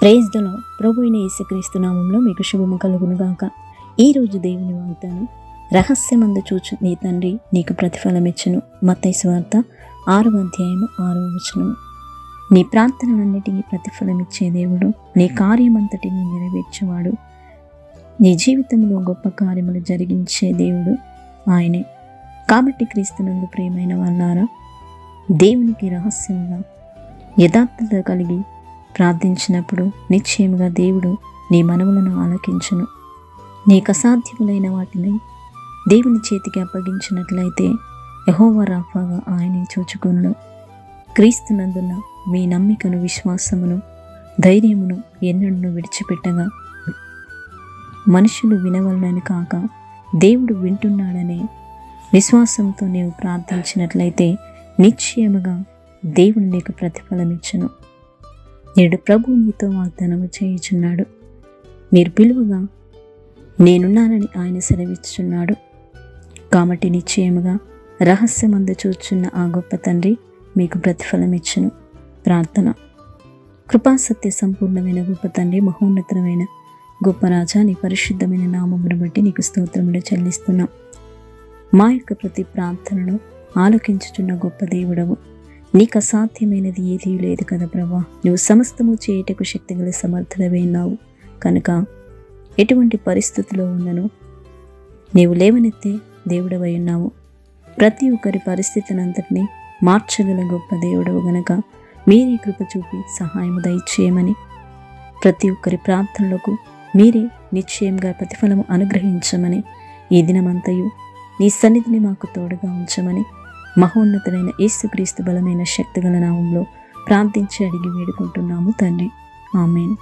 Praise the lord. ప్రభు అయిన యేసుక్రీస్తు నామములో మీకు శుభము కలుగునుగాక. ఈరోజు దేవుని వాగ్దానం, రహస్యమందు చూచు నీ తండ్రి నీకు ప్రతిఫలమిచ్చును. మత్తయి సువార్త 6వ అధ్యాయము 6వ వచనం. నీ ప్రార్థనలన్నిటికీ ప్రతిఫలమిచ్చే దేవుడు, నీ కార్యమంతటిని నెరవేర్చేవాడు, నీ జీవితంలో గొప్ప కార్యములు జరిగించే దేవుడు ఆయనే. కాబట్టి క్రీస్తునందు ప్రియమైన వాళ్ళారా, దేవునికి రహస్యంగా యథార్థత కలిగి ప్రార్థించినప్పుడు నిశ్చయముగా దేవుడు నీ మనవులను ఆలకించును. నీకు అసాధ్యములైన వాటిని దేవుని చేతికి అప్పగించినట్లయితే యెహోవా రాఫాగా ఆయనే చూచుకొనును. క్రీస్తునందున్న మీ నమ్మికను, విశ్వాసమును, ధైర్యమును ఎన్నడూ విడిచిపెట్టగా, మనుషులు వినవలనని కాక దేవుడు వింటున్నాడనే విశ్వాసంతో నీవు ప్రార్థించినట్లయితే నిశ్చయముగా దేవుడు నీకు ప్రతిఫలమిచ్చును. నేడు ప్రభు మీతో వాగ్దానము చేయుచున్నాడు. మీరు పిలువగా నేనున్నానని ఆయన సెలవిచ్చుచున్నాడు. కాబట్టి నిశ్చయముగా రహస్యమందు చూచున్న ఆ గొప్ప తండ్రి మీకు ప్రతిఫలమిచ్చును. ప్రార్థన. కృపాసత్య సంపూర్ణమైన గొప్ప తండ్రి, మహోన్నతమైన గొప్ప రాజా, నీ పరిశుద్ధమైన నామమును బట్టి నీకు స్తోత్రములు చెల్లిస్తున్నాం. మా యొక్క ప్రతి ప్రార్థనను ఆలకించుచున్న గొప్ప దేవుడవు. నీకు అసాధ్యమైనది ఏదీ లేదు కదా ప్రభా. నువ్వు సమస్తము చేయుటకు శక్తిగల సమర్థుడవై ఉన్నావు కనుక ఎటువంటి పరిస్థితిలో ఉన్నను నీవు లేవనెత్తే దేవుడవై ఉన్నావు. ప్రతి ఒక్కరి పరిస్థితినంతటినీ మార్చగల గొప్ప దేవుడవు గనక మీరే కృప చూపి సహాయము దయచేయమని, ప్రతి ఒక్కరి ప్రార్థనలకు మీరే నిశ్చయంగా ప్రతిఫలము అనుగ్రహించమని, ఈ దినమంతయు నీ సన్నిధిని మాకు తోడుగా ఉంచమని మహోన్నతుడైన యేసుక్రీస్తు బలమైన శక్తిగల నామంలో ప్రార్థించి అడిగి వేడుకుంటున్నాము తండ్రి. ఆమేన్.